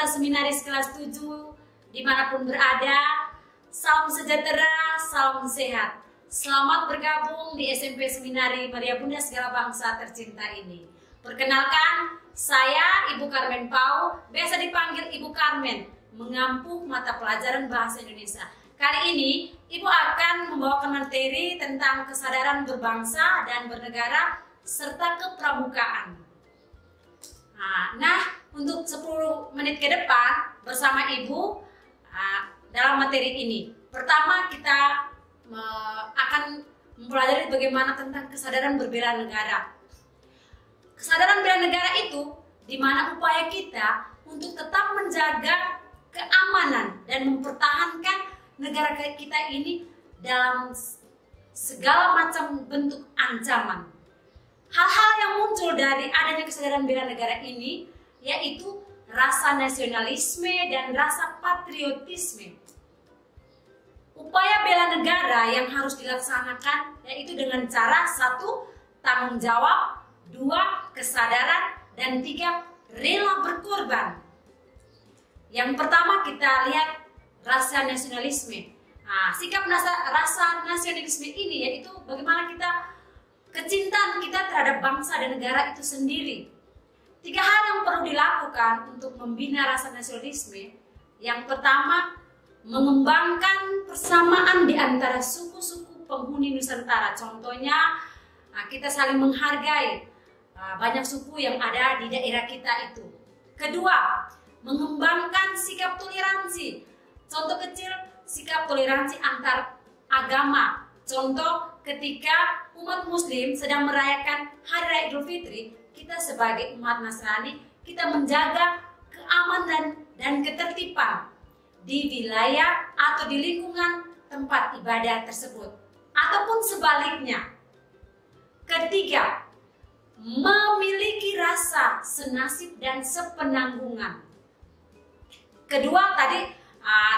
Seminaris kelas 7 dimanapun berada, salam sejahtera, salam sehat. Selamat bergabung di SMP Seminari Maria Bunda Segala Bangsa tercinta ini. Perkenalkan, saya Ibu Carmen Pau, biasa dipanggil Ibu Carmen, mengampu mata pelajaran Bahasa Indonesia. Kali ini, Ibu akan membawakan materi tentang kesadaran berbangsa dan bernegara serta kepramukaan. Nah, untuk 10 menit ke depan bersama Ibu dalam materi ini. Pertama, kita akan mempelajari bagaimana tentang kesadaran berbela negara. Kesadaran bela negara itu di mana upaya kita untuk tetap menjaga keamanan dan mempertahankan negara kita ini dalam segala macam bentuk ancaman. Hal-hal yang muncul dari adanya kesadaran bela negara ini yaitu rasa nasionalisme dan rasa patriotisme. Upaya bela negara yang harus dilaksanakan yaitu dengan cara 1. Tanggung jawab, 2. Kesadaran, dan 3. Rela berkorban. Yang pertama kita lihat rasa nasionalisme. Sikap rasa nasionalisme ini yaitu bagaimana kecintaan kita terhadap bangsa dan negara itu sendiri. 3 hal yang perlu dilakukan untuk membina rasa nasionalisme. Yang pertama, mengembangkan persamaan di antara suku-suku penghuni Nusantara. Contohnya, kita saling menghargai banyak suku yang ada di daerah kita itu. Kedua, mengembangkan sikap toleransi. Contoh kecil, sikap toleransi antar agama. Contoh, ketika umat Muslim sedang merayakan Hari Raya Idul Fitri, kita sebagai umat Nasrani, kita menjaga keamanan dan ketertiban di wilayah atau di lingkungan tempat ibadah tersebut. Ataupun sebaliknya. Ketiga, memiliki rasa senasib dan sepenanggungan. Kedua tadi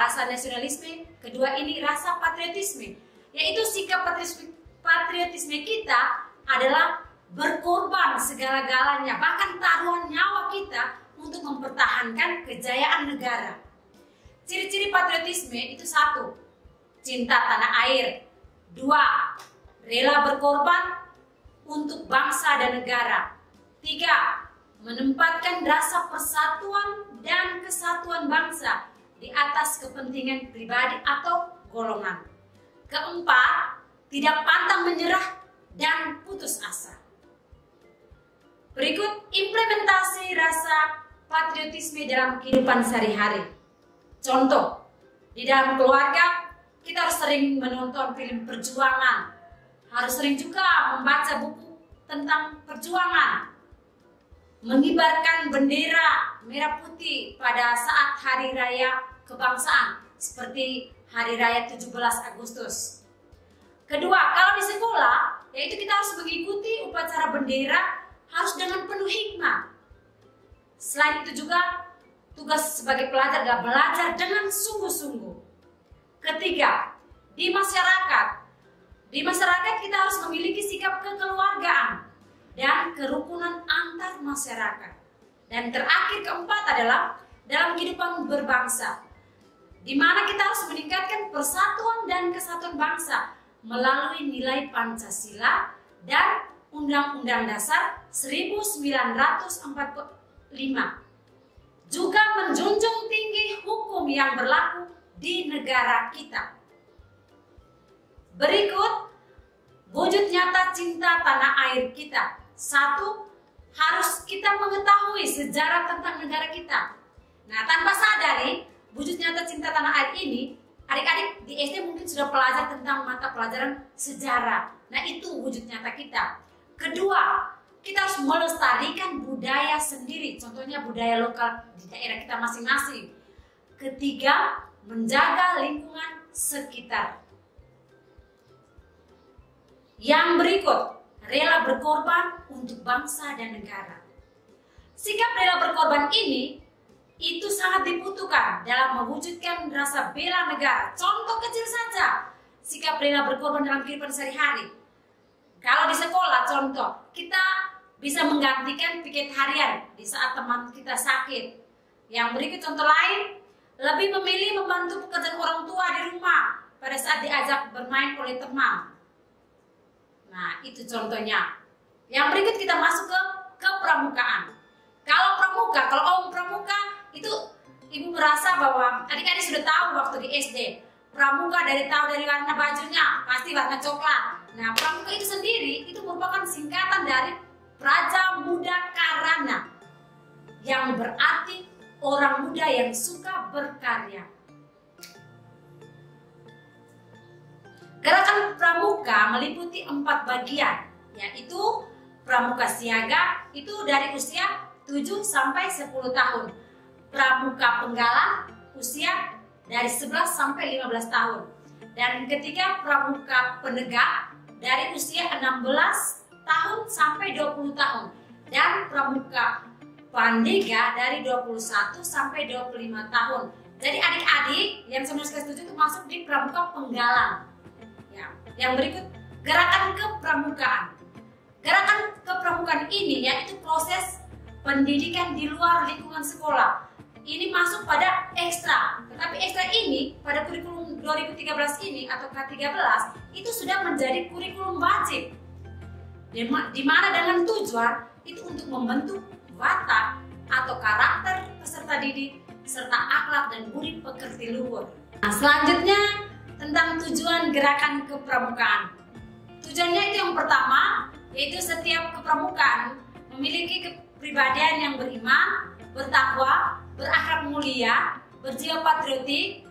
rasa nasionalisme, kedua ini rasa patriotisme, yaitu sikap patriotisme kita adalah berkorban segala-galanya, bahkan taruhan nyawa kita untuk mempertahankan kejayaan negara. Ciri-ciri patriotisme itu 1. Cinta tanah air. 2. Rela berkorban untuk bangsa dan negara. 3. Menempatkan rasa persatuan dan kesatuan bangsa di atas kepentingan pribadi atau golongan. Keempat, tidak pantang menyerah dan putus asa. Berikut implementasi rasa patriotisme dalam kehidupan sehari-hari. Contoh, di dalam keluarga kita harus sering menonton film perjuangan, harus sering juga membaca buku tentang perjuangan, mengibarkan bendera merah putih pada saat hari raya kebangsaan seperti hari raya 17 Agustus. Kedua, kalau di sekolah, yaitu kita harus mengikuti upacara bendera harus dengan penuh hikmah. Selain itu juga tugas sebagai pelajar adalah belajar dengan sungguh-sungguh. Ketiga, di masyarakat kita harus memiliki sikap kekeluargaan dan kerukunan antar masyarakat. Dan terakhir, keempat adalah dalam kehidupan berbangsa, di mana kita harus meningkatkan persatuan dan kesatuan bangsa melalui nilai Pancasila dan Undang-Undang Dasar 1945. Juga menjunjung tinggi hukum yang berlaku di negara kita. Berikut wujud nyata cinta tanah air kita. 1. Harus kita mengetahui sejarah tentang negara kita. Nah, tanpa sadari wujud nyata cinta tanah air ini, adik-adik di SD mungkin sudah belajar tentang mata pelajaran sejarah. Nah, itu wujud nyata kita. Kedua, kita harus melestarikan budaya sendiri, contohnya budaya lokal di daerah kita masing-masing. Ketiga, menjaga lingkungan sekitar. Yang berikut, rela berkorban untuk bangsa dan negara. Sikap rela berkorban ini itu sangat dibutuhkan dalam mewujudkan rasa bela negara. Contoh kecil saja, sikap rela berkorban dalam kehidupan sehari-hari. Kalau di sekolah, contoh, kita bisa menggantikan piket harian di saat teman kita sakit. Yang berikut contoh lain, lebih memilih membantu pekerjaan orang tua di rumah pada saat diajak bermain oleh teman. Nah, itu contohnya. Yang berikut kita masuk ke kepramukaan. Kalau om pramuka itu ibu merasa bahwa adik-adik sudah tahu waktu di SD. Pramuka tahu dari warna bajunya, pasti warna coklat. Nah, pramuka itu sendiri itu merupakan singkatan dari Praja Muda Karana, yang berarti orang muda yang suka berkarya. Gerakan pramuka meliputi 4 bagian, yaitu pramuka siaga itu dari usia 7 sampai 10 tahun. Pramuka penggalan usia dari 11 sampai 15 tahun. Dan ketiga pramuka penegak dari usia 16 tahun sampai 20 tahun. Dan pramuka pandega dari 21 sampai 25 tahun. Jadi adik-adik yang 19 kelas 7 itu masuk di pramuka penggalan. Ya. Yang berikut gerakan kepramukaan. Gerakan kepramukaan ini yaitu proses pendidikan di luar lingkungan sekolah. Ini masuk pada ekstra. Tetapi ekstra ini pada kurikulum 2013 ini atau K13 itu sudah menjadi kurikulum wajib. Di mana dengan tujuan itu untuk membentuk watak atau karakter peserta didik serta akhlak dan budi pekerti luhur. Nah, selanjutnya tentang tujuan gerakan kepramukaan. Tujuannya itu yang pertama, yaitu setiap kepramukaan memiliki kepribadian yang beriman, bertakwa, berakhlak mulia, berjiwa patriotik,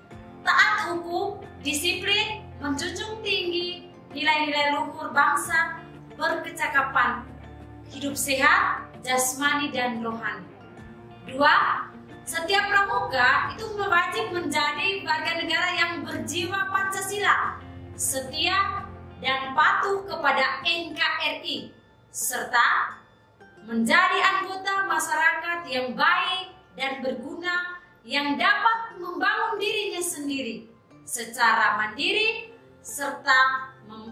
taat hukum, disiplin, menjunjung tinggi nilai-nilai luhur bangsa, berkecakapan, hidup sehat, jasmani dan rohani. 2. Setiap pramuka itu wajib menjadi warga negara yang berjiwa Pancasila, setia dan patuh kepada NKRI, serta menjadi anggota masyarakat yang baik dan berguna yang dapat membangun dirinya sendiri secara mandiri serta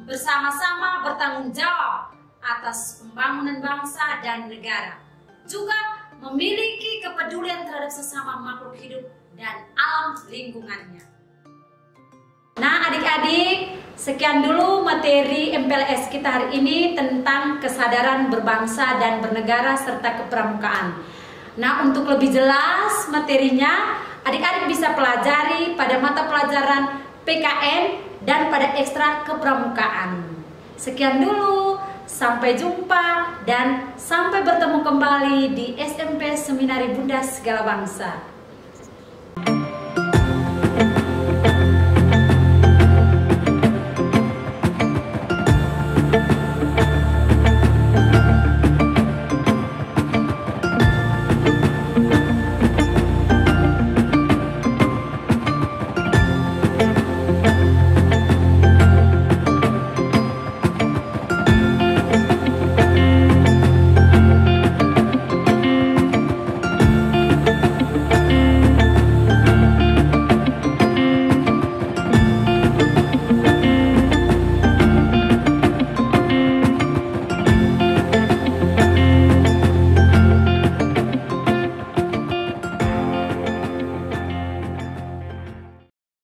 bersama-sama bertanggung jawab atas pembangunan bangsa dan negara. Juga memiliki kepedulian terhadap sesama makhluk hidup dan alam lingkungannya. Nah adik-adik, sekian dulu materi MPLS kita hari ini tentang kesadaran berbangsa dan bernegara serta kepramukaan. Nah untuk lebih jelas materinya, adik-adik bisa pelajari pada mata pelajaran PKN dan pada ekstra kepramukaan. Sekian dulu. Sampai jumpa dan sampai bertemu kembali di SMP Seminari Bunda Segala Bangsa.